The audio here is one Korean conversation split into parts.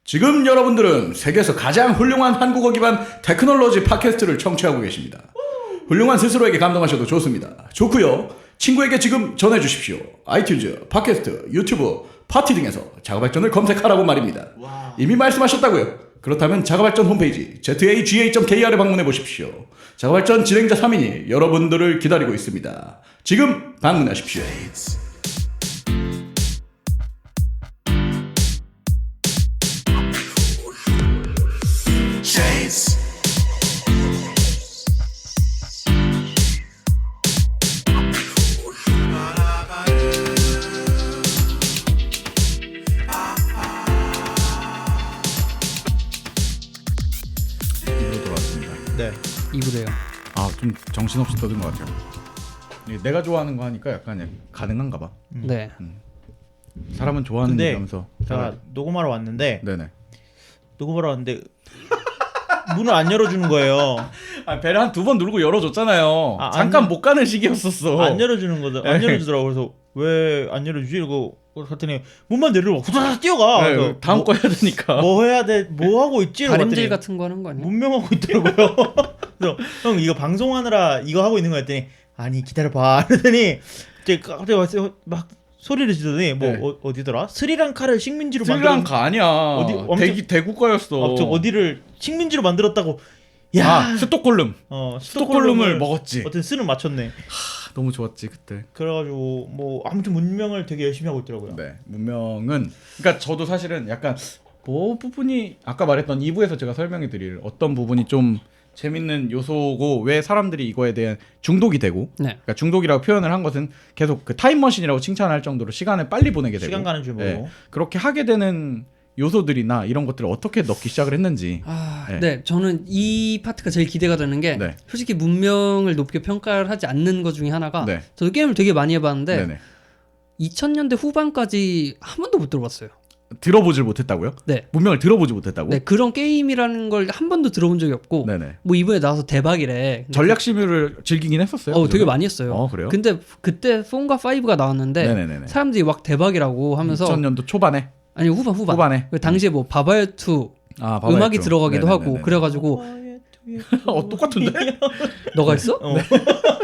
지금 여러분들은 세계에서 가장 훌륭한 한국어 기반 테크놀로지 팟캐스트를 청취하고 계십니다. 훌륭한 스스로에게 감동하셔도 좋습니다. 좋고요. 친구에게 지금 전해주십시오. 아이튠즈, 팟캐스트, 유튜브, 파티 등에서 자가발전을 검색하라고 말입니다. 이미 말씀하셨다고요? 그렇다면 자가발전 홈페이지 zaga.kr을 방문해 보십시오. 자가발전 진행자 3인이 여러분들을 기다리고 있습니다. 지금 방문하십시오. 네. 2부래요. 아, 좀 정신없이 떠든 것 같아요. 내가 좋아하는 거 하니까 약간 가능한가 봐. 네. 사람은 좋아하는 근데 일이면서 제가 녹음하러 왔는데 네네. 문을 안 열어주는 거예요. 아, 배를 한 2번 누르고 열어줬잖아요. 아, 잠깐 못 가는 시기였었어. 안 열어주는 거죠. 안 열어주더라고. 그래서 왜 안 열어주지? 이러고 갔더니 문만 내리고 후다닥 뛰어가. 네, 그래서 다음 거 해야 되니까. 뭐 해야 돼? 뭐 하고 있지? 다림질 같은 거 하는 거 아니야? 문명하고 있더라고요. 그래서 형 이거 방송하느라 이거 하고 있는 거 했더니 아니 기다려봐. 그러더니 제가 갑자기 와서 막 소리를 지르더니 뭐 네. 어디더라? 스리랑카를 식민지로 만들었. 스리랑카 아니야. 대국가였어. 어디를 식민지로 만들었다고. 야, 아, 스톡홀름. 스톡홀름을 먹었지. 어떤 스는 맞췄네. 너무 좋았지 그때. 그래가지고 뭐 아무튼 문명을 되게 열심히 하고 있더라고요. 네, 문명은 그러니까 저도 사실은 약간 뭐 부분이 아까 말했던 2부에서 제가 설명해 드릴 어떤 부분이 좀 재밌는 요소고 왜 사람들이 이거에 대한 중독이 되고 네. 그러니까 중독이라고 표현을 한 것은 계속 그 타임머신이라고 칭찬할 정도로 시간을 빨리 보내게 되고 시간 가는 줄 모르고. 네, 그렇게 하게 되는 요소들이나 이런 것들을 어떻게 넣기 시작을 했는지. 네. 저는 이 파트가 제일 기대가 되는 게 네. 솔직히 문명을 높게 평가를 하지 않는 것 중에 하나가 네. 저도 게임을 되게 많이 해봤는데 네네. 2000년대 후반까지 한 번도 못 들어봤어요. 들어보질 못했다고요? 네. 문명을 들어보지 못했다고? 네, 그런 게임이라는 걸 한 번도 들어본 적이 없고 네네. 뭐 이번에 나와서 대박이래. 전략 심유를 즐기긴 했었어요. 되게 그전에? 많이 했어요. 그래요? 근데 그때 4과 5가 나왔는데 네네네네. 사람들이 막 대박이라고 하면서 2000년도 초반에. 아니 후반에 후반에. 당시에 뭐 바바이어2 음악이 들어가기도 하고 그래가지고 똑같은데? 너가 있어?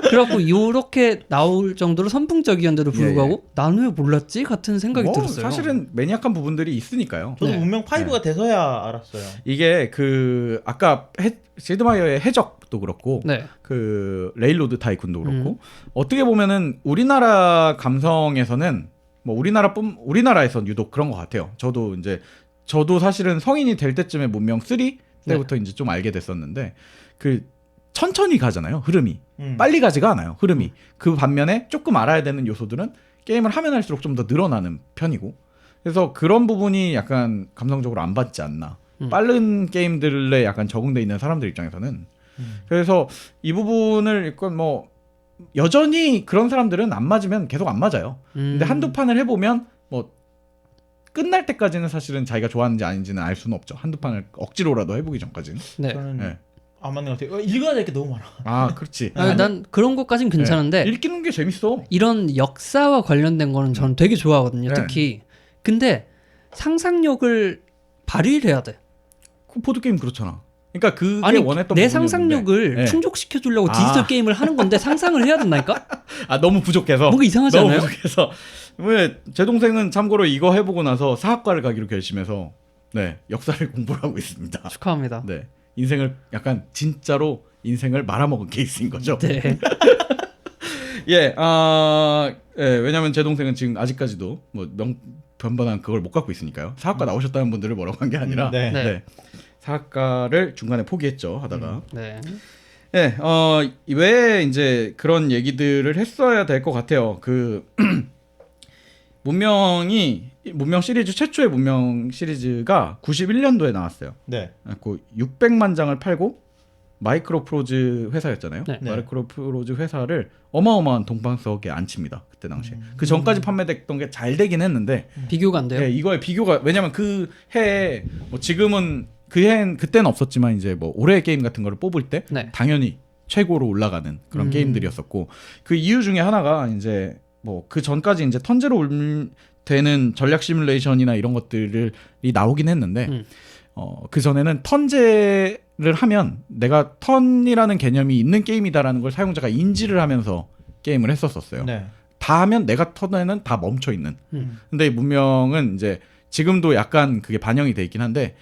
그래갖고 요렇게 나올 정도로 선풍적이었는데도 불구하고 나는 왜 몰랐지? 같은 생각이 들었어요. 사실은 매니악한 부분들이 있으니까요. 저도 네. 문명 5가 돼서야 알았어요. 이게 그 아까 시드마이어의 해적도 그렇고 네. 그 레일로드 타이쿤도 그렇고 어떻게 보면은 우리나라 감성에서는 뭐 우리나라에선 유독 그런 것 같아요. 저도 사실은 성인이 될 때쯤에 문명 3 때부터 이제 좀 알게 됐었는데 그 천천히 가잖아요. 흐름이 빨리 가지가 않아요. 흐름이. 그 반면에 조금 알아야 되는 요소들은 게임을 하면 할수록 좀 더 늘어나는 편이고 그래서 그런 부분이 약간 감성적으로 안 받지 않나. 빠른 게임들에 약간 적응돼 있는 사람들 입장에서는 그래서 이 부분을 일단 뭐 여전히 그런 사람들은 안 맞으면 계속 안 맞아요. 근데 한두 판을 해보면 뭐 끝날 때까지는 사실은 자기가 좋아하는지 아닌지는 알 수는 없죠. 한두 판을 억지로라도 해보기 전까지는. 네. 저는 네. 안 맞는 것 같아요. 읽어야 될 게 너무 많아. 아, 그렇지. 난 그런 것까진 괜찮은데 읽기는 게 재밌어. 이런 역사와 관련된 거는 저는 되게 좋아하거든요. 네. 특히. 근데 상상력을 발휘를 해야 돼. 그 보드 게임 그렇잖아. 그러니까 그게 아니 원했던 내 부분이었는데. 상상력을 네. 충족시켜 주려고 디지털 게임을 하는 건데 상상을 해야 된다니까? 아, 너무 부족해서. 뭔가 이상하지 너무 않아요? 부족해서. 왜 제 동생은 참고로 이거 해보고 나서 사학과를 가기로 결심해서 네 역사를 공부를 하고 있습니다. 축하합니다. 네 인생을 약간 진짜로 인생을 말아먹은 케이스인 거죠. 네. 예, 왜냐면 제 동생은 지금 아직까지도 뭐 변변한 그걸 못 갖고 있으니까요. 사학과 나오셨다는 분들을 뭐라고 한 게 아니라 네. 네. 사학과를 중간에 포기했죠 하다가. 네. 예, 왜 이제 그런 얘기들을 했어야 될 것 같아요. 그 문명 시리즈 최초의 문명 시리즈가 91년도에 나왔어요. 네. 그 600만 장을 팔고 마이크로프로즈 회사였잖아요. 네. 마이크로프로즈 회사를 어마어마한 동방석에 앉힙니다. 그때 당시에. 그 전까지 판매됐던 게 잘 되긴 했는데 비교가 안 돼요. 네, 이거의 비교가 왜냐면 그 해에 뭐 지금은 그때는 없었지만 이제 뭐 올해의 게임 같은 거를 뽑을 때 네. 당연히 최고로 올라가는 그런 게임들이었었고 그 이유 중에 하나가 이제 뭐 그 전까지 이제 되는 전략 시뮬레이션이나 이런 것들이 나오긴 했는데 그 전에는 턴제를 하면 내가 턴이라는 개념이 있는 게임이다라는 걸 사용자가 인지를 하면서 게임을 했었어요. 네. 다 하면 내가 턴에는 다 멈춰 있는. 근데 이 문명은 이제 지금도 약간 그게 반영이 돼 있긴 한데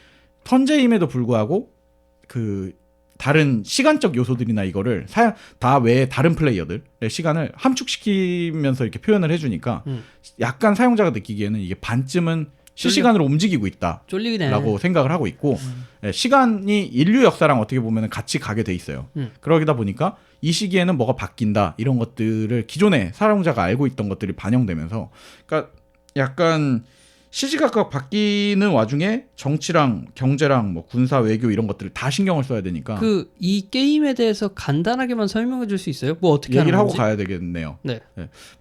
턴제임에도 불구하고 그 다른 시간적 요소들이나 이거를 다 외에 다른 플레이어들의 시간을 함축시키면서 이렇게 표현을 해주니까 약간 사용자가 느끼기에는 이게 반쯤은 실시간으로 움직이고 있다라고 쫄리네. 생각을 하고 있고 시간이 인류 역사랑 어떻게 보면 같이 가게 돼 있어요. 그러다 보니까 이 시기에는 뭐가 바뀐다 이런 것들을 기존에 사용자가 알고 있던 것들이 반영되면서 그러니까 약간 시시각각 바뀌는 와중에 정치랑 경제랑 뭐 군사 외교 이런 것들을 다 신경을 써야 되니까 그 이 게임에 대해서 간단하게만 설명해 줄 수 있어요? 뭐 어떻게 얘기를 하는 하고 건지? 가야 되겠네요. 네.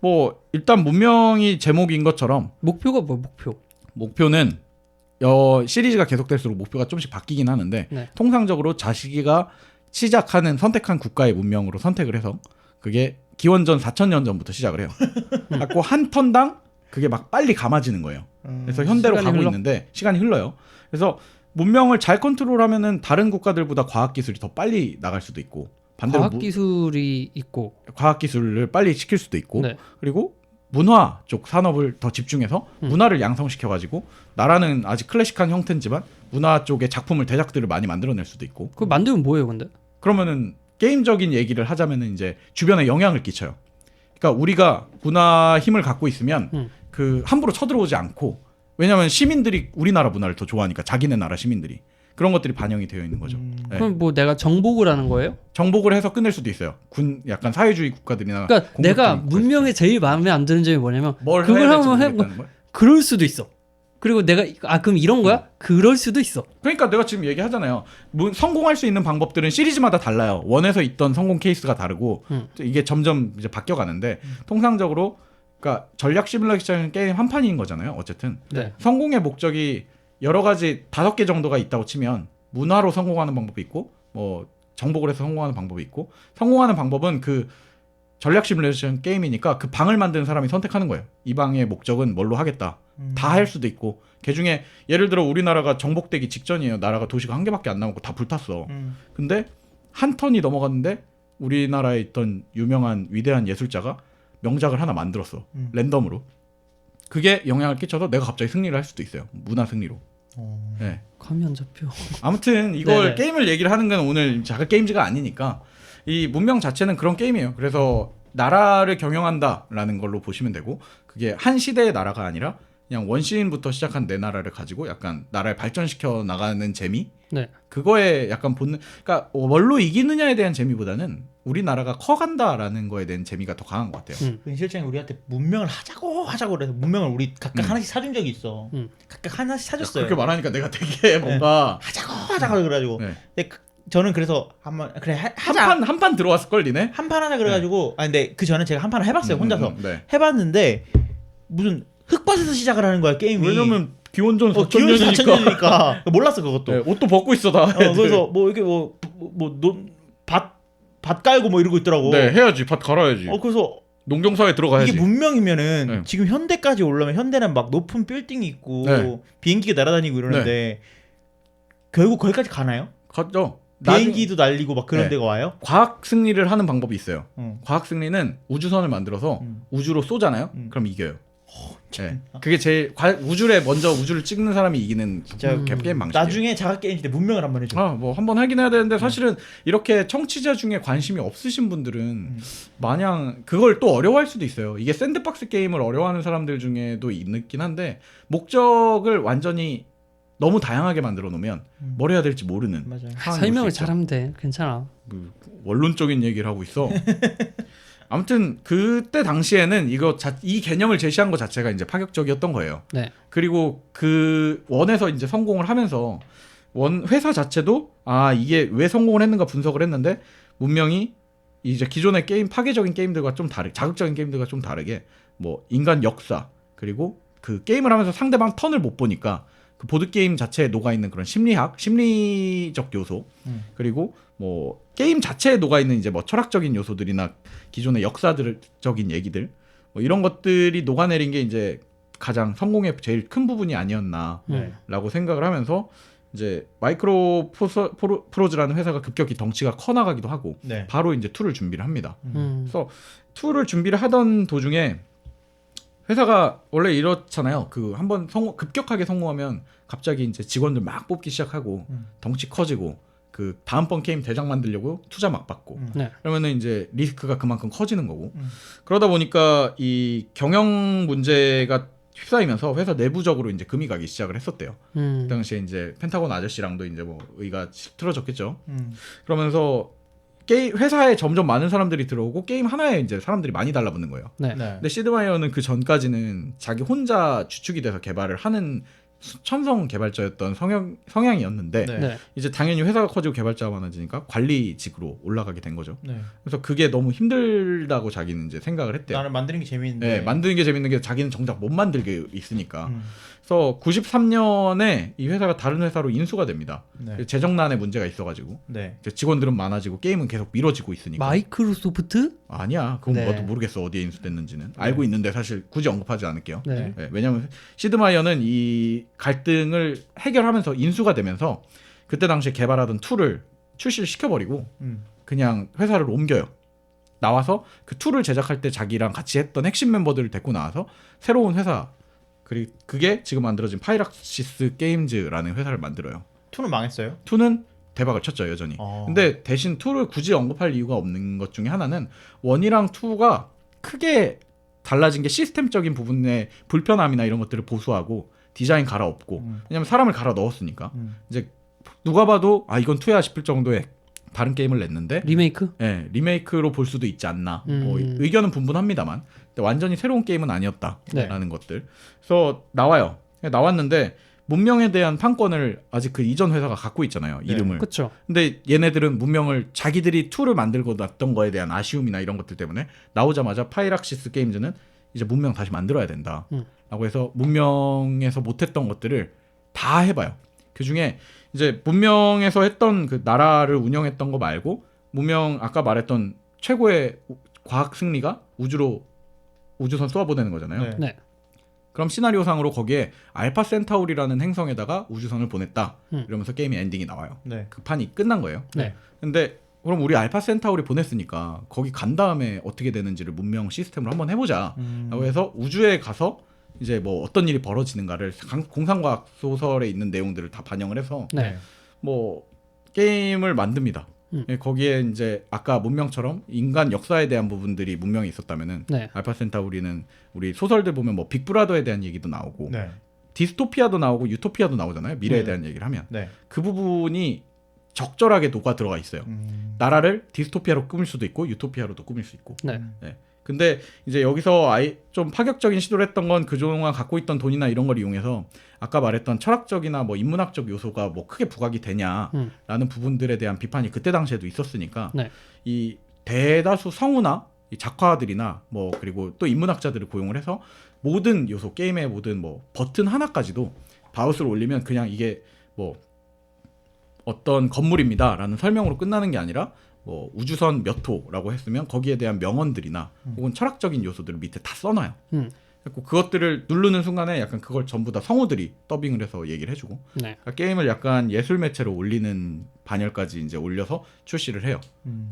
뭐 일단 문명이 제목인 것처럼 목표가 뭐 목표? 목표는 시리즈가 계속될수록 목표가 조금씩 바뀌긴 하는데 네. 통상적으로 자기가 선택한 국가의 문명으로 선택을 해서 그게 기원전 4,000년 전부터 시작을 해요. 그래서 한 턴당 그게 막 빨리 감아지는 거예요. 그래서 현대로 가고 있는데 시간이 흘러요. 그래서 문명을 잘 컨트롤하면은 다른 국가들보다 과학 기술이 더 빨리 나갈 수도 있고 반대로 과학 기술이 있고 과학 기술을 빨리 시킬 수도 있고 네. 그리고 문화 쪽 산업을 더 집중해서 문화를 양성시켜 가지고 나라는 아직 클래식한 형태지만 문화 쪽의 작품을 대작들을 많이 만들어낼 수도 있고 그거 만들면 뭐예요, 근데? 그러면은 게임적인 얘기를 하자면은 이제 주변에 영향을 끼쳐요. 그러니까 우리가 문화 힘을 갖고 있으면 그 함부로 쳐들어오지 않고 왜냐하면 시민들이 우리나라 문화를 더 좋아하니까 자기네 나라 시민들이 그런 것들이 반영이 되어 있는 거죠. 네. 그럼 뭐 내가 정복을 하는 거예요? 정복을 해서 끝낼 수도 있어요. 약간 사회주의 국가들이나 그러니까 내가 공격적인 문명에 제일 마음에 안 드는 점이 뭐냐면 뭘 그걸 해야 될지 한번 모르겠다는 거야? 그럴 수도 있어. 그리고 내가 그럼 이런 거야? 그럴 수도 있어. 그러니까 내가 지금 얘기하잖아요. 성공할 수 있는 방법들은 시리즈마다 달라요. 원에서 있던 성공 케이스가 다르고 이게 점점 이제 바뀌어가는데 통상적으로 그러니까 전략 시뮬레이션 게임 한 판인 거잖아요. 어쨌든 네. 성공의 목적이 여러 가지 5개 정도가 있다고 치면 문화로 성공하는 방법이 있고 뭐 정복을 해서 성공하는 방법이 있고 성공하는 방법은 그 전략 시뮬레이션 게임이니까 그 방을 만드는 사람이 선택하는 거예요. 이 방의 목적은 뭘로 하겠다. 다 할 수도 있고 그중에 예를 들어 우리나라가 정복되기 직전이에요. 나라가 도시가 한 개밖에 안 남았고 다 불탔어. 근데 한 턴이 넘어갔는데 우리나라에 있던 유명한 위대한 예술자가 명작을 하나 만들었어. 랜덤으로. 그게 영향을 끼쳐서 내가 갑자기 승리를 할 수도 있어요. 문화 승리로. 네. 감이 안 잡혀. 아무튼 이걸 네네. 게임을 얘기를 하는 건 오늘 자가 게임즈가 아니니까 이 문명 자체는 그런 게임이에요. 그래서 나라를 경영한다라는 걸로 보시면 되고 그게 한 시대의 나라가 아니라 그냥 원시인부터 시작한 내 나라를 가지고 약간 나라를 발전시켜 나가는 재미? 네. 그거에 약간 그러니까 뭘로 이기느냐에 대한 재미보다는 우리나라가 커간다라는 거에 대한 재미가 더 강한 것 같아요. 실장이 우리한테 문명을 하자고 그래서 문명을 우리 각각 하나씩 사준 적이 있어. 각각 하나씩 사줬어요. 그렇게 말하니까 내가 되게 뭔가 하자고 그래가지고. 네. 근데 저는 그래서 한번 그래 하자. 한 판 들어왔을 걸 니네? 한 판 하자 그래가지고 근데 그 전에 제가 한 판을 해봤어요 혼자서. 네. 해봤는데 무슨 흙밭에서 시작을 하는 거야 게임이. 왜냐면 기원전 기원 4,000년이니까 4,000년이니까 몰랐어 그것도. 네, 옷도 벗고 있어 다. 그래서 뭐 이렇게 밭 깔고 뭐 이러고 있더라고. 네, 해야지. 밭 갈아야지. 그래서 농경사에 들어가야지. 이게 문명이면은 네. 지금 현대까지 올라면 현대는 막 높은 빌딩이 있고 네. 비행기가 날아다니고 이러는데 결국 거기까지 가나요? 갔죠. 비행기도 날리고 막 그런 네. 데가 와요? 과학 승리를 하는 방법이 있어요. 응. 과학 승리는 우주선을 만들어서 우주로 쏘잖아요. 그럼 이겨요. 네. 그게 제일 우주에 먼저 우주를 찍는 사람이 이기는 게임 방식이에요. 나중에 자가 게임 때 문명을 한번 해줘. 뭐 한번 하긴 해야 되는데 사실은 이렇게 청취자 중에 관심이 없으신 분들은 마냥 그걸 또 어려워할 수도 있어요. 이게 샌드박스 게임을 어려워하는 사람들 중에도 있긴 한데 목적을 완전히 너무 다양하게 만들어 놓으면 뭘 해야 될지 모르는 맞아요. 상황이 설명을 올 수 있죠. 잘하면 돼. 괜찮아. 원론적인 얘기를 하고 있어. 아무튼 그때 당시에는 이 개념을 제시한 것 자체가 이제 파격적이었던 거예요. 네. 그리고 그 원에서 이제 성공을 하면서 회사 자체도 이게 왜 성공을 했는가 분석을 했는데 문명이 이제 기존의 게임 파괴적인 게임들과 좀 자극적인 게임들과 좀 다르게 뭐 인간 역사 그리고 그 게임을 하면서 상대방 턴을 못 보니까 그 보드 게임 자체에 녹아 있는 그런 심리적 요소 그리고 뭐 게임 자체에 녹아 있는 이제 뭐 철학적인 요소들이나 기존의 역사적인 얘기들 뭐 이런 것들이 녹아내린 게 이제 가장 성공의 제일 큰 부분이 아니었나라고 네. 생각을 하면서 이제 마이크로 프로즈라는 회사가 급격히 덩치가 커 나가기도 하고 네. 바로 이제 2를 준비를 합니다. 음. 그래서 2를 준비를 하던 도중에 회사가 원래 이렇잖아요. 그 한번 급격하게 성공하면 갑자기 이제 직원들 막 뽑기 시작하고 덩치 커지고 그 다음번 게임 대작 만들려고 투자 막 받고 네. 그러면은 이제 리스크가 그만큼 커지는 거고 그러다 보니까 이 경영 문제가 휩싸이면서 회사 내부적으로 이제 금이 가기 시작을 했었대요. 그 당시에 이제 펜타곤 아저씨랑도 이제 뭐 의가 틀어졌겠죠. 그러면서 게임 회사에 점점 많은 사람들이 들어오고 게임 하나에 이제 사람들이 많이 달라붙는 거예요. 네. 네. 근데 시드 마이어는 그 전까지는 자기 혼자 주축이 돼서 개발을 하는 천성 개발자였던 성향이었는데 네. 네. 이제 당연히 회사가 커지고 개발자가 많아지니까 관리직으로 올라가게 된 거죠. 네. 그래서 그게 너무 힘들다고 자기는 이제 생각을 했대요. 나는 만드는 게 재밌는데. 네, 만드는 게 재밌는 게 자기는 정작 못 만들게 있으니까. 그래서 93년에 이 회사가 다른 회사로 인수가 됩니다. 네. 재정난에 문제가 있어가지고 네. 이제 직원들은 많아지고 게임은 계속 미뤄지고 있으니까. 마이크로소프트? 아니야, 그건 네. 나도 모르겠어 어디에 인수됐는지는. 알고 있는데 사실 굳이 언급하지 않을게요. 네. 네, 왜냐하면 시드마이어는 이 갈등을 해결하면서 인수가 되면서 그때 당시에 개발하던 툴을 출시를 시켜버리고 그냥 회사를 옮겨요. 나와서 그 툴을 제작할 때 자기랑 같이 했던 핵심 멤버들을 데리고 나와서 새로운 회사 그리고 그게 지금 만들어진 파이락시스 게임즈라는 회사를 만들어요. 2는 망했어요? 2는 대박을 쳤죠 여전히. 어. 근데 대신 2를 굳이 언급할 이유가 없는 것 중에 하나는 1이랑 2가 크게 달라진 게 시스템적인 부분의 불편함이나 이런 것들을 보수하고 디자인 갈아엎고 왜냐면 사람을 갈아 넣었으니까 이제 누가 봐도 아 이건 2야 싶을 정도의 다른 게임을 냈는데 리메이크? 네, 리메이크로 볼 수도 있지 않나. 뭐 음. 의견은 분분합니다만 근데 완전히 새로운 게임은 아니었다라는 네. 것들. 그래서 나와요. 나왔는데 문명에 대한 판권을 아직 그 이전 회사가 갖고 있잖아요. 네. 이름을. 그렇죠. 근데 얘네들은 문명을 자기들이 2를 만들고 놨던 거에 대한 아쉬움이나 이런 것들 때문에 나오자마자 파이락시스 게임즈는 이제 문명 다시 만들어야 된다. 라고 해서 문명에서 못했던 것들을 다 해봐요. 그중에 이제 문명에서 했던 그 나라를 운영했던 거 말고 문명 아까 말했던 최고의 과학 승리가 우주선 쏘아보내는 거잖아요. 네. 네. 그럼 시나리오상으로 거기에 알파 센타우리라는 행성에다가 우주선을 보냈다. 이러면서 게임의 엔딩이 나와요. 네. 그 판이 끝난 거예요. 네. 근데 그럼 우리 알파 센타우리 보냈으니까 거기 간 다음에 어떻게 되는지를 문명 시스템으로 한번 해보자. 라고 해서 우주에 가서 이제 뭐 어떤 일이 벌어지는가를 공상과학 소설에 있는 내용들을 다 반영을 해서 네. 뭐 게임을 만듭니다. 예, 거기에 이제 아까 문명처럼 인간 역사에 대한 부분들이 문명이 있었다면은 네. 알파 센타우리는 우리 소설들 보면 뭐 빅브라더에 대한 얘기도 나오고 네. 디스토피아도 나오고 유토피아도 나오잖아요. 미래에 네. 대한 얘기를 하면 네. 그 부분이 적절하게 녹아 들어가 있어요. 나라를 디스토피아로 꾸밀 수도 있고 유토피아로도 꾸밀 수 있고. 네. 근데 이제 여기서 좀 파격적인 시도를 했던 건 그동안 갖고 있던 돈이나 이런 걸 이용해서 아까 말했던 철학적이나 뭐 인문학적 요소가 뭐 크게 부각이 되냐라는 부분들에 대한 비판이 그때 당시에도 있었으니까 네. 이 대다수 성우나 이 작가들이나 뭐 그리고 또 인문학자들을 고용을 해서 모든 요소 게임의 모든 뭐 버튼 하나까지도 바우스를 올리면 그냥 이게 뭐 어떤 건물입니다라는 설명으로 끝나는 게 아니라 뭐 우주선 몇 호라고 했으면 거기에 대한 명언들이나 혹은 철학적인 요소들을 밑에 다 써놔요. 그래서 그것들을 누르는 순간에 약간 그걸 전부 다 성우들이 더빙을 해서 얘기를 해주고 네. 그러니까 게임을 약간 예술 매체로 올리는 반열까지 이제 올려서 출시를 해요.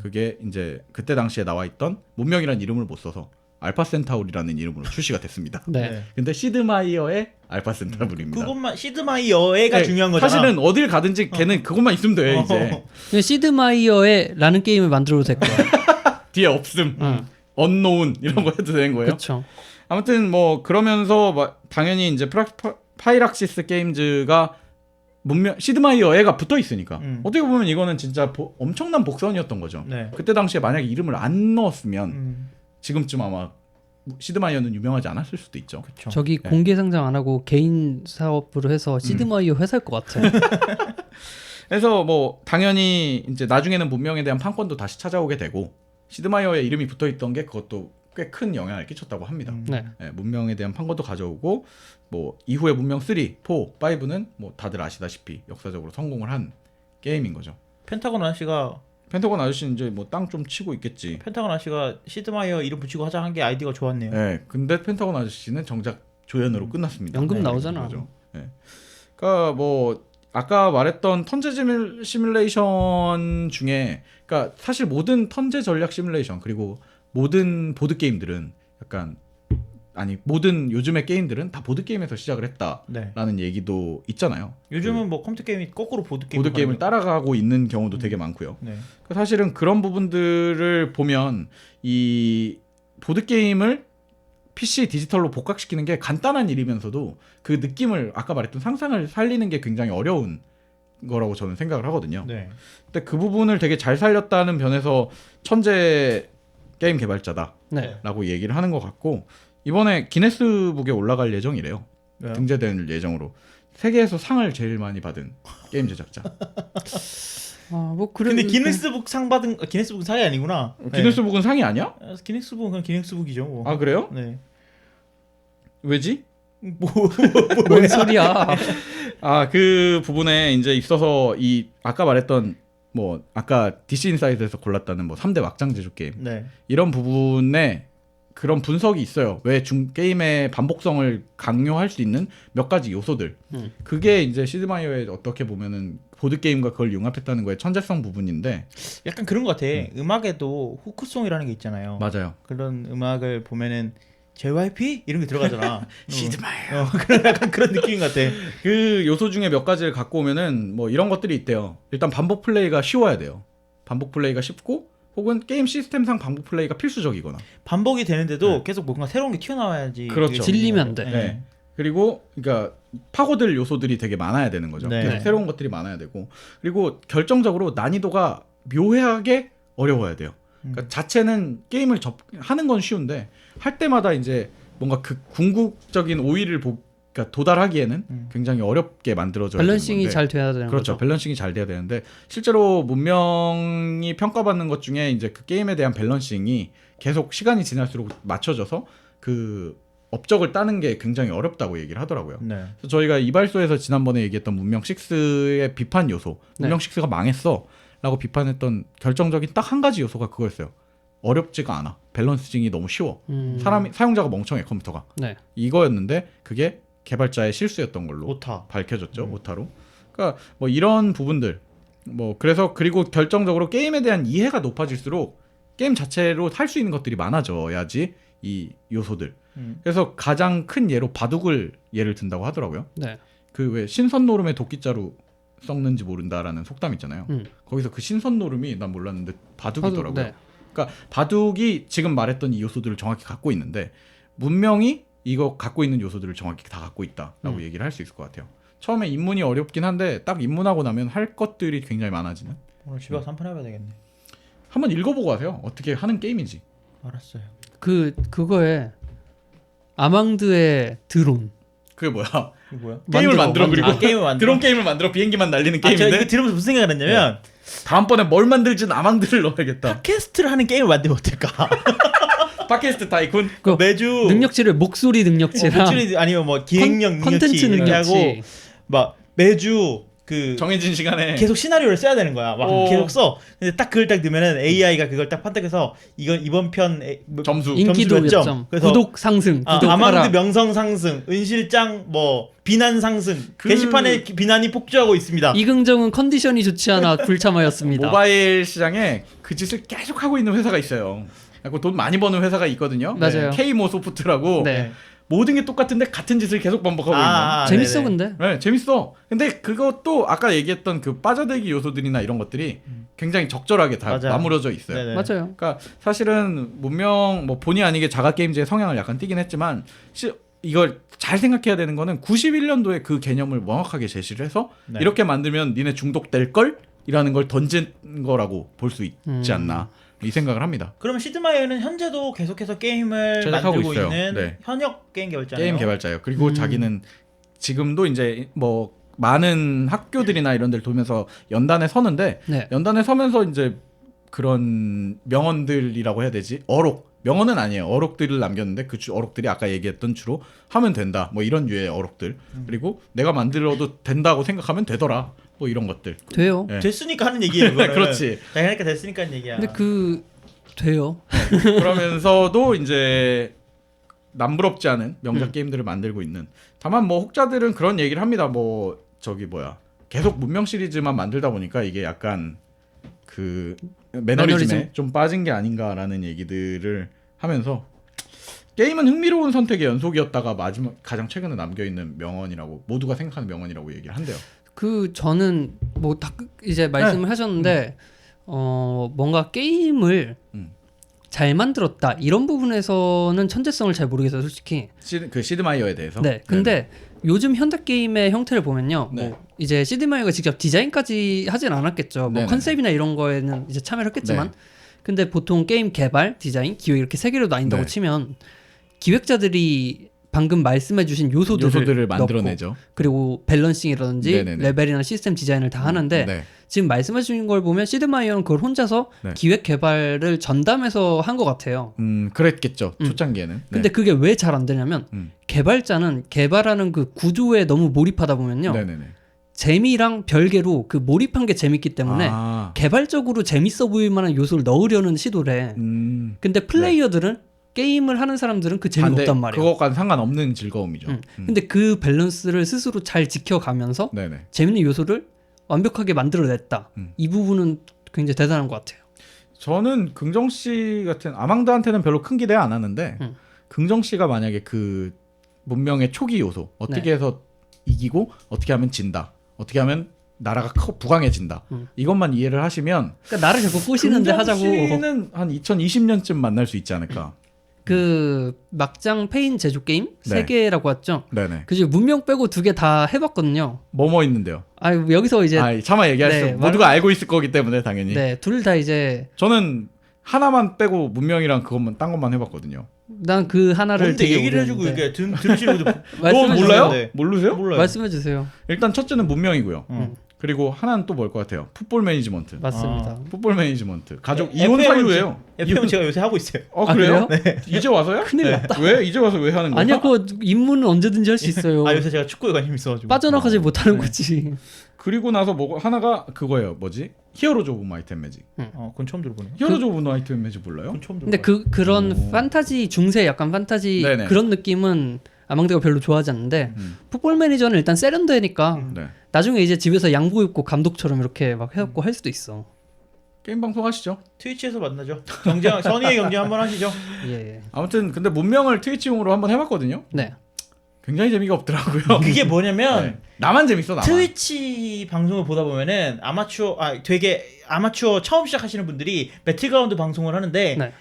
그게 이제 그때 당시에 나와 있던 문명이라는 이름을 못 써서 알파 센타우리라는 이름으로 출시가 됐습니다. 네. 네. 근데 시드마이어의 알파 센타우리입니다. 그것만 시드마이어가 네, 중요한 거잖아. 사실은 어딜 가든지 걔는 그것만 있으면 돼 이제. 근데 시드마이어의 라는 게임을 만들어도 될 거예요. 뒤에 없음, 언노운 이런 거 해도 되는 거예요. 그렇죠. 아무튼 뭐 그러면서 당연히 이제 파이락시스 게임즈가 문명 시드마이어가 붙어 있으니까 어떻게 보면 이거는 진짜 엄청난 복선이었던 거죠. 네. 그때 당시에 만약에 이름을 안 넣었으면 지금쯤 아마 시드마이어는 유명하지 않았을 수도 있죠. 그쵸. 저기 네. 공개 상장 안 하고 개인 사업으로 해서 시드마이어 회사일 것 같아요. 그래서 뭐 당연히 이제 나중에는 문명에 대한 판권도 다시 찾아오게 되고 시드마이어의 이름이 붙어 있던 게 그것도 꽤 큰 영향을 끼쳤다고 합니다. 네. 예, 문명에 대한 판권도 가져오고 뭐 이후에 문명 3, 4, 5는 뭐 다들 아시다시피 역사적으로 성공을 한 게임인 거죠. 펜타곤 아저씨가 펜타곤 아저씨는 이제 뭐 땅 좀 치고 있겠지. 시드마이어 이름 붙이고 하자 한 게 아이디어가 좋았네요. 예, 근데 펜타곤 아저씨는 정작 조연으로 끝났습니다. 연금 네, 나오잖아. 거죠. 네. 그러니까 뭐 아까 말했던 턴제 시뮬레이션 중에 그러니까 사실 모든 턴제 전략 시뮬레이션 그리고 모든 보드 게임들은 약간 아니 모든 요즘의 게임들은 다 보드 게임에서 시작을 했다라는 네. 얘기도 있잖아요. 요즘은 뭐 컴퓨터 게임이 거꾸로 보드 게임 보드 게임을 따라가고 있는 경우도 되게 많고요. 네. 그러니까 사실은 그런 부분들을 보면 이 보드 게임을 PC 디지털로 복각시키는 게 간단한 일이면서도 그 느낌을 아까 말했던 상상을 살리는 게 굉장히 어려운 거라고 저는 생각을 하거든요. 네. 근데 그 부분을 되게 잘 살렸다는 면에서 천재 게임 개발자다라고 네. 얘기를 하는 것 같고 이번에 기네스북에 올라갈 예정이래요. 왜요? 등재될 예정으로 세계에서 상을 제일 많이 받은 게임 제작자. 뭐 그래. 근데 기네스북 상 받은 기네스북 상이 아니구나. 기네스북은 상이 아니야? 네. 기네스북은 그냥 기네스북이죠. 뭐. 아 그래요? 네. 왜지? 뭔 소리야? 아 그 부분에 이제 있어서 이 아까 말했던 뭐 아까 DC 인사이드에서 골랐다는 뭐 3대 막장 제조 게임 네. 이런 부분에 그런 분석이 있어요. 왜 게임의 반복성을 강요할 수 있는 몇 가지 요소들. 그게 이제 시드마이어의 어떻게 보면은 보드 게임과 그걸 융합했다는 거에 천재성 부분인데 약간 그런 것 같아. 음악에도 후크송이라는 게 있잖아요. 맞아요. 그런 음악을 보면은 JYP 이런 게 들어가잖아. 시드마이어. 그런 약간 그런 느낌인 것 같아. 그 요소 중에 몇 가지를 갖고 오면은 뭐 이런 것들이 있대요. 일단 반복 플레이가 쉬워야 돼요. 반복 플레이가 쉽고 혹은 게임 시스템상 반복 플레이가 필수적이거나. 반복이 되는데도 네. 계속 뭔가 새로운 게 튀어나와야지. 그렇죠. 그게 질리면 안 돼. 네. 그리고 그러니까 파고들 요소들이 되게 많아야 되는 거죠. 네. 계속 새로운 것들이 많아야 되고 그리고 결정적으로 난이도가 묘하게 어려워야 돼요. 그러니까 자체는 게임을 하는 건 쉬운데 할 때마다 이제 뭔가 그 궁극적인 오의를 그러니까 도달하기에는 굉장히 어렵게 만들어져야 되는 밸런싱이 건데. 잘 돼야 되는 그렇죠. 거죠. 밸런싱이 잘 돼야 되는데 실제로 문명이 평가받는 것 중에 이제 그 게임에 대한 밸런싱이 계속 시간이 지날수록 맞춰져서 그 업적을 따는 게 굉장히 어렵다고 얘기를 하더라고요. 네. 그래서 저희가 이발소에서 지난번에 얘기했던 문명 6의 비판 요소, 문명 6가 망했어라고 비판했던 결정적인 딱 한 가지 요소가 그거였어요. 어렵지가 않아. 밸런싱이 너무 쉬워. 사용자가 멍청해 컴퓨터가. 네. 이거였는데 그게 개발자의 실수였던 걸로 오타. 밝혀졌죠. 오타로. 그러니까 뭐 이런 부분들 뭐 그래서 그리고 결정적으로 게임에 대한 이해가 높아질수록 게임 자체로 할 수 있는 것들이 많아져야지 이 요소들. 그래서 가장 큰 예로 바둑을 예를 든다고 하더라고요. 네. 그 왜 신선 노름에 도끼자루 썩는지 모른다라는 속담 있잖아요. 거기서 그 신선 노름이 난 몰랐는데 바둑이더라고요. 네. 그러니까 바둑이 지금 말했던 이 요소들을 정확히 갖고 있는데 문명이 이거 갖고 있는 요소들을 정확히 다 갖고 있다라고 얘기를 할 수 있을 것 같아요. 처음에 입문이 어렵긴 한데 딱 입문하고 나면 할 것들이 굉장히 많아지는. 오늘 집에 가서 한판 해봐야 되겠네. 한번 읽어보고 가세요. 어떻게 하는 게임인지. 알았어요. 그거에 아망드의 드론. 그게 뭐야? 이게 뭐야? 게임을 만들어 그리고 아, 게임을 만들어? 드론 게임을 만들어 비행기만 날리는 아, 제가 게임인데 이거 들으면서 무슨 생각을 했냐면 다음번에 뭘 만들지 아망드를 넣어야겠다. 팟캐스트를 하는 게임을 만들면 어떨까? 팟캐스트 타이쿤. 그 매주 능력치를 목소리 능력치랑 목소리 아니면 뭐 기획력 컨텐츠 능력치 이렇게 하고 능력치. 막 매주 그 정해진 시간에 계속 시나리오를 써야 되는 거야. 막 오. 계속 써. 근데 딱 그걸 딱 넣으면은 AI가 그걸 딱 판독해서 이번 편 점수. 인기도 몇 점, 그래서 구독 상승, 구독 아망드 하락. 명성 상승, 은실장 뭐 비난 상승, 그- 게시판에 비난이 폭주하고 있습니다. 이긍정은 컨디션이 좋지 않아 불참하였습니다. 모바일 시장에 그 짓을 계속 하고 있는 회사가 있어요. 그리고 돈 많이 버는 회사가 있거든요. 맞아요. K모 소프트라고 네. 모든 게 똑같은데 같은 짓을 계속 반복하고 재밌어 네네. 근데. 있는. 네, 재밌어. 근데 그것도 아까 얘기했던 그 빠져들기 요소들이나 이런 것들이 굉장히 적절하게 다 맞아요. 나무러져 있어요. 네네. 맞아요. 그러니까 사실은 문명 뭐 본의 아니게 자가 게임즈의 성향을 약간 띠긴 했지만 이걸 잘 생각해야 되는 거는 91년도에 그 개념을 명확하게 제시를 해서 네. 이렇게 만들면 니네 중독될 걸이라는 걸 던진 거라고 볼 수 있지 않나 이 생각을 합니다. 그러면 시드마이어는 현재도 계속해서 게임을 제작하고 만들고 있어요. 있는 네. 현역 게임 개발자예요. 게임 개발자예요. 그리고 자기는 지금도 이제 뭐 많은 학교들이나 이런 데를 돌면서 연단에 서는데 네. 연단에 서면서 이제 그런 명언들이라고 해야 되지? 명언은 아니에요. 어록들을 남겼는데 그 어록들이 아까 얘기했던 주로 하면 된다. 뭐 이런 류의 어록들. 그리고 내가 만들어도 된다고 생각하면 되더라. 뭐 이런 것들. 돼요. 네. 됐으니까 하는 얘기예요. 그거는. 그렇지. 그러니까 됐으니까 하는 얘기야. 근데 돼요. 그러면서도 이제 남부럽지 않은 명작 게임들을 만들고 있는. 다만 뭐 혹자들은 그런 얘기를 합니다. 뭐 저기 뭐야 계속 문명 시리즈만 만들다 보니까 이게 약간 그 매너리즘에 좀 빠진 게 아닌가라는 얘기들을 하면서 게임은 흥미로운 선택의 연속이었다가 마지막 가장 최근에 남겨 있는 명언이라고 모두가 생각하는 명언이라고 얘기를 한대요. 그 저는 뭐 다 이제 말씀을 하셨는데 뭔가 게임을 잘 만들었다 이런 부분에서는 천재성을 잘 모르겠어요, 솔직히. 그 시드마이어에 대해서. 네. 근데 요즘 현대 게임의 형태를 보면요, 네. 뭐 이제 시드마이어가 직접 디자인까지 하진 않았겠죠. 뭐 네네. 컨셉이나 이런 거에는 이제 참여를 했겠지만, 네. 근데 보통 게임 개발, 디자인, 기획 이렇게 세 개로 나뉜다고 네. 치면 기획자들이 방금 말씀해주신 요소들을 만들어내죠. 넣고, 그리고 밸런싱이라든지 네네네. 레벨이나 시스템 디자인을 다 하는데 네. 지금 말씀해주신 걸 보면 시드마이어는 그걸 혼자서 네. 기획 개발을 전담해서 한 것 같아요. 그랬겠죠. 초창기에는. 네. 근데 그게 왜 잘 안 되냐면 개발자는 개발하는 그 구조에 너무 몰입하다 보면요. 네네네. 재미랑 별개로 그 몰입한 게 재밌기 때문에 아. 개발적으로 재밌어 보일 만한 요소를 넣으려는 시도를 해. 근데 플레이어들은 게임을 하는 사람들은 그 재미가 없단 말이에요. 그것과는 상관없는 즐거움이죠. 근데 그 밸런스를 스스로 잘 지켜가면서 네네. 재밌는 요소를 완벽하게 만들어냈다. 이 부분은 굉장히 대단한 것 같아요. 저는 긍정 씨 같은 아망드한테는 별로 큰 기대 안 하는데 긍정 씨가 만약에 그 문명의 초기 요소 어떻게 해서 이기고 어떻게 하면 진다. 어떻게 하면 나라가 부강해진다. 이것만 이해를 하시면 그러니까 나를 자꾸 꼬시는데 하자고. 씨는 한 2020년쯤 만날 수 있지 않을까. 그 막장 페인 제조 게임 네. 3개라고 했죠. 네네. 그중 문명 빼고 2개 다 해봤거든요. 뭐뭐 있는데요. 아 여기서 이제 차마 얘기하시죠. 네, 모두가 알고 있을 거기 때문에 당연히. 네, 둘 다 이제 저는 하나만 빼고 문명이랑 그것만 딴 것만 해봤거든요. 난 그 하나를 뭔데 되게 얘기를 해주고 오래 이게 들으시는 분들 말씀해 너 주세요. 몰라요? 네. 모르세요? 몰라요. 말씀해 주세요. 일단 첫째는 문명이고요. 음. 그리고 하나는 또 뭘 것 같아요? 풋볼 매니지먼트. 맞습니다. 풋볼 매니지먼트. 가족 네, 이혼 FM 은 사유예요. FM 제가 요새 하고 있어요. 어 그래요? 그래요? 이제 와서요? 큰일 났다. 왜 이제 와서 왜 하는 거야? 아니야, 그거 입문은 언제든지 할 수 있어요. 아 요새 제가 축구에 관심 있어가지고 빠져나가지 못하는 거지. 그리고 나서 뭐 하나가 그거예요. 뭐지? 히어로즈 오브 마이트 앤 매직. 그건 처음 들어보네요. 히어로즈 오브 마이트 앤 매직 몰라요? 그건 처음 근데 들어봐요. 그런 오. 판타지 중세 약간 판타지 네네. 그런 느낌은 아망드가 별로 좋아하지 않는데 풋볼 매니저는 일단 세련되니까 네. 나중에 이제 집에서 양복 입고 감독처럼 이렇게 막 해갖고 할 수도 있어. 게임 방송 하시죠. 트위치에서 만나죠. 경쟁 선의의 경쟁 한번 하시죠. 예. 아무튼 근데 문명을 트위치용으로 한번 해봤거든요. 네. 굉장히 재미가 없더라고요. 그게 뭐냐면 네. 나만 재밌어 나만. 트위치 방송을 보다 보면은 되게 아마추어 처음 시작하시는 분들이 배틀그라운드 방송을 하는데 네.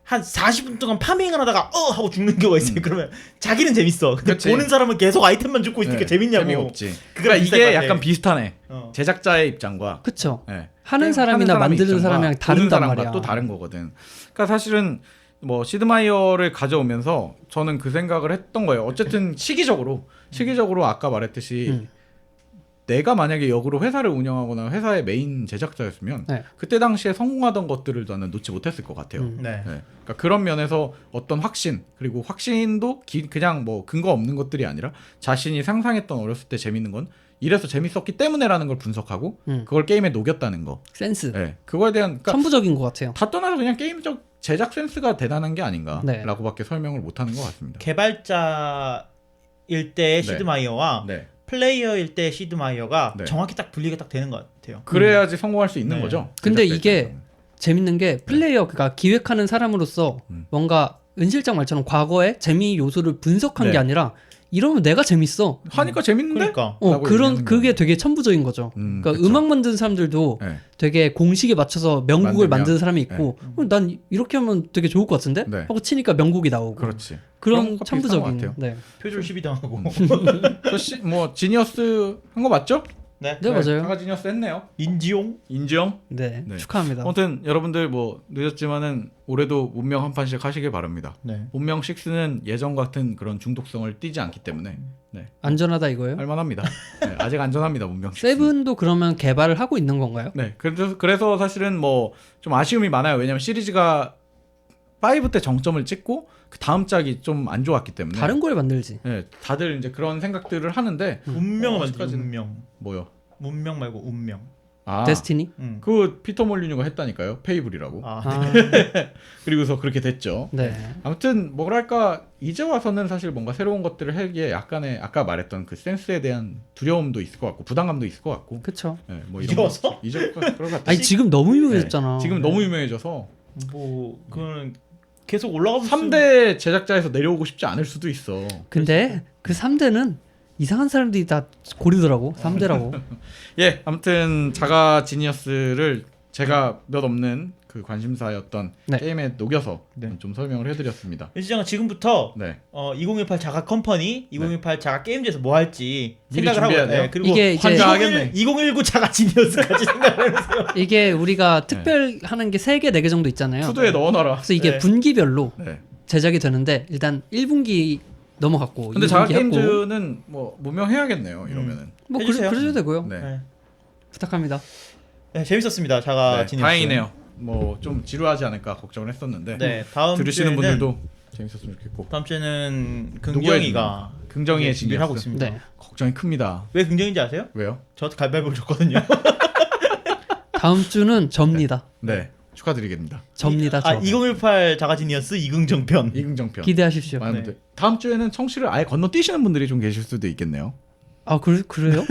한 40분 동안 파밍을 하다가 하고 죽는 경우가 있어요. 그러면 자기는 재밌어. 근데 그치. 보는 사람은 계속 아이템만 죽고 있으니까 네, 재밌냐고. 재미가 없지. 그거랑 그러니까 비슷할 것 이게 같아. 약간 비슷하네. 어. 제작자의 입장과 그쵸. 네. 하는 게임 사람이나 사람의 만드는 입장과 사람이랑 보는 다른단 사람과 말이야. 또 다른 거거든. 그러니까 사실은 뭐 시드마이어를 가져오면서 저는 그 생각을 했던 거예요. 어쨌든 시기적으로 아까 말했듯이 내가 만약에 역으로 회사를 운영하거나 회사의 메인 제작자였으면 네. 그때 당시에 성공하던 것들을 나는 놓지 못했을 것 같아요. 네. 네. 그러니까 그런 면에서 어떤 확신 그리고 확신도 그냥 뭐 근거 없는 것들이 아니라 자신이 상상했던 어렸을 때 재밌는 건 이래서 재밌었기 때문에라는 걸 분석하고 그걸 게임에 녹였다는 거. 센스. 네. 그거에 대한 그러니까 천부적인 것 같아요. 다 떠나서 그냥 게임적 제작 센스가 대단한 게 아닌가라고밖에 설명을 못하는 것 같습니다. 개발자일 때의 시드마이어와 네. 플레이어일 때의 시드마이어가 네. 정확히 딱 분리가 딱 되는 것 같아요. 그래야지 성공할 수 있는 네. 거죠. 근데 제작자 이게 입장에서는. 재밌는 게 플레이어 그러니까 기획하는 사람으로서 뭔가 은실장 말처럼 과거의 재미 요소를 분석한 네. 게 아니라 이러면 내가 재밌어. 하니까 재밌는데? 그러니까. 라고 그런 얘기하는 그게 거예요. 되게 천부적인 거죠. 그러니까 그쵸. 음악 만드는 사람들도 네. 되게 공식에 맞춰서 명곡을 만들면. 만드는 사람이 있고 난 이렇게 하면 되게 좋을 것 같은데 네. 하고 치니까 명곡이 나오고 그렇지. 그런 그런 것과 비슷한 것 천부적인. 같아요. 네. 표절 시비 당하고. 뭐 지니어스 한 거 맞죠? 네. 네, 맞아요. 사과 지니어스 했네요. 인지용. 인정. 네. 네. 축하합니다. 아무튼 여러분들 뭐 늦었지만은 올해도 문명 한 판씩 하시길 바랍니다. 네. 문명 6는 예전 같은 그런 중독성을 띠지 않기 때문에 네. 안전하다 이거예요? 할만합니다. 네, 아직 안전합니다 문명 6. 세븐도 그러면 개발을 하고 있는 건가요? 네, 그래서 사실은 뭐 좀 아쉬움이 많아요. 왜냐면 시리즈가 5 때 정점을 찍고 그 다음 짝이 좀 안 좋았기 때문에. 다른 걸 만들지. 네, 다들 이제 그런 생각들을 하는데 운명을 만들죠. 아직까지는 운명. 뭐요? 문명 말고 운명. 데스티니. 그 피터 몰리뉴가 했다니까요. 페이블이라고. 아, 그리고서 그렇게 됐죠. 네. 아무튼 뭐랄까 이제 와서는 사실 뭔가 새로운 것들을 하기에 약간의 아까 말했던 그 센스에 대한 두려움도 있을 것 같고 부담감도 있을 것 같고. 그쵸. 네, 뭐 이제 이런 와서? 이제 그럴 것 같아. 아니 지금 너무 유명해졌잖아. 지금 너무 유명해져서 뭐 그거는 계속 올라가고 3대 제작자에서 내려오고 싶지 않을 수도 있어. 근데 그 3대는 이상한 사람들이 다 고르더라고. 3대라고. 예, 아무튼 자가 지니어스를 제가 몇 없는 그 관심사였던 네. 게임에 녹여서 네. 좀 설명을 해드렸습니다. 일시장은 지금부터 네. 2018 자가 컴퍼니, 2018 자가 게임즈에서 뭐 할지 미리 생각을 하고 준비해야 돼요? 그리고 이게 이제 환장하겠네. 2019 자가 지니어스까지 생각을 해보세요. 이게 우리가 특별하는 게 3개, 4개 정도 있잖아요. 투두에 넣어놔라. 그래서 이게 네. 분기별로 네. 제작이 되는데 일단 1분기 넘어갔고 근데 자가 2분기 했고 게임즈는 뭐 무명해야겠네요. 이러면은. 뭐 해주세요. 그러셔도 되고요. 네. 네. 부탁합니다. 네, 재밌었습니다. 자가 네, 지니어스. 다행이네요. 뭐 좀 지루하지 않을까 걱정을 했었는데 네, 다음 들으시는 주에는, 분들도 재밌었으면 좋겠고. 다음 주에는 누구의 긍정이가 긍정이의 준비를 하고 지니어스. 있습니다. 네. 걱정이 큽니다. 왜 긍정인지 아세요? 왜요? 저한테 갈바위보를 줬거든요. 다음 주는 접니다. 네. 축하드리겠습니다. 접니다. 저. 2018 자가 지니어스 이긍정편. 이긍정편. 기대하십시오. 많은 네. 분들. 다음 주에는 청취를 아예 건너뛰시는 분들이 좀 계실 수도 있겠네요. 아 그래요?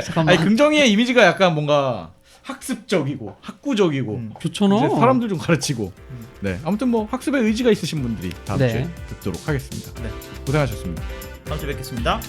잠깐만. 아니 긍정이의 이미지가 약간 뭔가 학습적이고 학구적이고 좋잖아. 이제 사람들 좀 가르치고 네 아무튼 뭐 학습에 의지가 있으신 분들이 다음 네. 주에 듣도록 하겠습니다. 네. 고생하셨습니다. 다음 주에 뵙겠습니다.